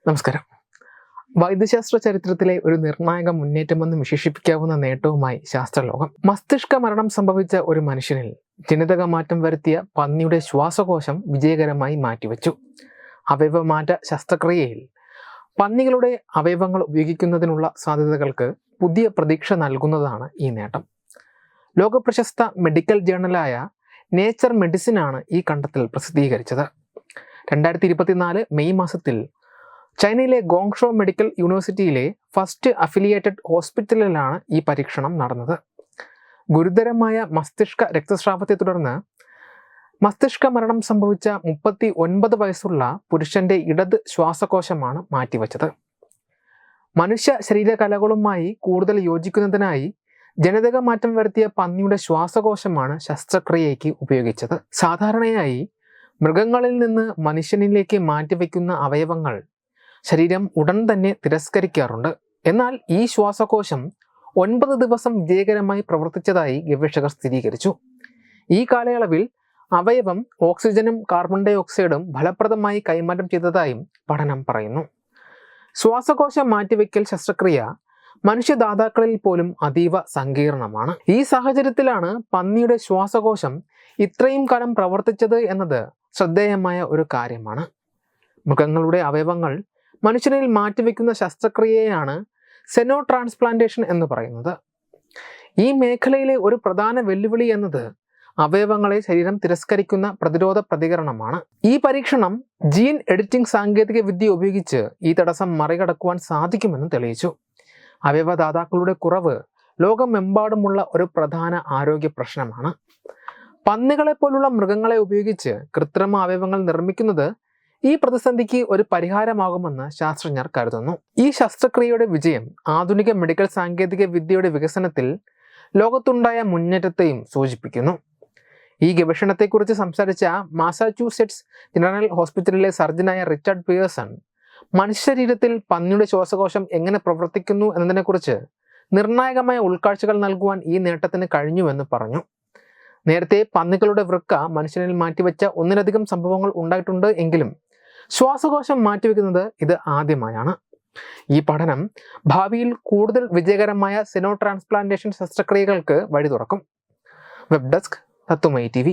നമസ്കാരം. വൈദ്യശാസ്ത്ര ചരിത്രത്തിലെ ഒരു നിർണായക മുന്നേറ്റമെന്ന് വിശേഷിപ്പിക്കാവുന്ന നേട്ടവുമായി ശാസ്ത്രലോകം. മസ്തിഷ്ക മരണം സംഭവിച്ച ഒരു മനുഷ്യനിൽ ജനിതക മാറ്റം വരുത്തിയ പന്നിയുടെ ശ്വാസകോശം വിജയകരമായി മാറ്റിവെച്ചു. അവയവമാറ്റ ശസ്ത്രക്രിയയിൽ പന്നികളുടെ അവയവങ്ങൾ ഉപയോഗിക്കുന്നതിനുള്ള സാധ്യതകൾക്ക് പുതിയ പ്രതീക്ഷ നൽകുന്നതാണ് ഈ നേട്ടം. ലോകപ്രശസ്ത മെഡിക്കൽ ജേർണലായ നേച്ചർ മെഡിസിനാണ് ഈ കണ്ടെത്തൽ പ്രസിദ്ധീകരിച്ചത്. 2024 മെയ് മാസത്തിൽ ചൈനയിലെ ഗോങ്ഷോ മെഡിക്കൽ യൂണിവേഴ്സിറ്റിയിലെ ഫസ്റ്റ് അഫിലിയേറ്റഡ് ഹോസ്പിറ്റലിലാണ് ഈ പരീക്ഷണം നടന്നത്. ഗുരുതരമായ മസ്തിഷ്ക രക്തസ്രാവത്തെ തുടർന്ന് മസ്തിഷ്ക മരണം സംഭവിച്ച 39 വയസ്സുള്ള പുരുഷന്റെ ഇടത് ശ്വാസകോശമാണ് മാറ്റിവെച്ചത്. മനുഷ്യ ശരീരകലകളുമായി കൂടുതൽ യോജിക്കുന്നതിനായി ജനിതക മാറ്റം വരുത്തിയ പന്നിയുടെ ശ്വാസകോശമാണ് ശസ്ത്രക്രിയയ്ക്ക് ഉപയോഗിച്ചത്. സാധാരണയായി മൃഗങ്ങളിൽ നിന്ന് മനുഷ്യനിലേക്ക് മാറ്റിവെക്കുന്ന അവയവങ്ങൾ ശരീരം ഉടൻ തന്നെ തിരസ്കരിക്കാറുണ്ട്. എന്നാൽ ഈ ശ്വാസകോശം 9 ദിവസം വിജയകരമായി പ്രവർത്തിച്ചതായി ഗവേഷകർ സ്ഥിരീകരിച്ചു. ഈ കാലയളവിൽ അവയവം ഓക്സിജനും കാർബൺ ഡൈ ഓക്സൈഡും ഫലപ്രദമായി കൈമാറ്റം ചെയ്തതായും പഠനം പറയുന്നു. ശ്വാസകോശ മാറ്റിവെക്കൽ ശസ്ത്രക്രിയ മനുഷ്യദാതാക്കളിൽ പോലും അതീവ സങ്കീർണമാണ്. ഈ സാഹചര്യത്തിലാണ് പന്നിയുടെ ശ്വാസകോശം ഇത്രയും കാലം പ്രവർത്തിച്ചത് എന്നത് ശ്രദ്ധേയമായ ഒരു കാര്യമാണ്. മൃഗങ്ങളുടെ അവയവങ്ങൾ മനുഷ്യനിൽ മാറ്റിവെക്കുന്ന ശസ്ത്രക്രിയയാണ് സെനോ ട്രാൻസ്പ്ലാന്റേഷൻ എന്ന് പറയുന്നത്. ഈ മേഖലയിലെ ഒരു പ്രധാന വെല്ലുവിളി എന്നത് അവയവങ്ങളെ ശരീരം തിരസ്കരിക്കുന്ന പ്രതിരോധ പ്രതികരണമാണ്. ഈ പരീക്ഷണം ജീൻ എഡിറ്റിംഗ് സാങ്കേതിക വിദ്യ ഉപയോഗിച്ച് ഈ തടസ്സം മറികടക്കുവാൻ സാധിക്കുമെന്ന് തെളിയിച്ചു. അവയവദാതാക്കളുടെ കുറവ് ലോകമെമ്പാടുമുള്ള ഒരു പ്രധാന ആരോഗ്യ പ്രശ്നമാണ്. പന്നികളെ പോലുള്ള മൃഗങ്ങളെ ഉപയോഗിച്ച് കൃത്രിമ അവയവങ്ങൾ നിർമ്മിക്കുന്നത് ഈ പ്രതിസന്ധിക്ക് ഒരു പരിഹാരമാകുമെന്ന് ശാസ്ത്രജ്ഞർ കരുതുന്നു. ഈ ശസ്ത്രക്രിയയുടെ വിജയം ആധുനിക മെഡിക്കൽ സാങ്കേതിക വിദ്യയുടെ വികസനത്തിൽ ലോകത്തുണ്ടായ മുന്നേറ്റത്തെയും സൂചിപ്പിക്കുന്നു. ഈ ഗവേഷണത്തെക്കുറിച്ച് സംസാരിച്ച മാസാച്യൂസെറ്റ്സ് ജനറൽ ഹോസ്പിറ്റലിലെ സർജനായ റിച്ചാർഡ് പിയേഴ്സൺ മനുഷ്യ ശരീരത്തിൽ പന്നിയുടെ ശ്വാസകോശം എങ്ങനെ പ്രവർത്തിക്കുന്നു എന്നതിനെക്കുറിച്ച് നിർണായകമായ ഉൾക്കാഴ്ചകൾ നൽകുവാൻ ഈ നേട്ടത്തിന് കഴിഞ്ഞുവെന്ന് പറഞ്ഞു. നേരത്തെ പന്നികളുടെ വൃക്ക മനുഷ്യനിൽ മാറ്റിവെച്ച ഒന്നിലധികം സംഭവങ്ങൾ ഉണ്ടായിട്ടുണ്ട് എങ്കിലും ശ്വാസകോശം മാറ്റിവെക്കുന്നത് ഇത് ആദ്യമായാണ്. ഈ പഠനം ഭാവിയിൽ കൂടുതൽ വിജയകരമായ സെനോ ട്രാൻസ്പ്ലാന്റേഷൻ ശസ്ത്രക്രിയകൾക്ക് വഴി തുറക്കും. Web desk Tatwamayi TV.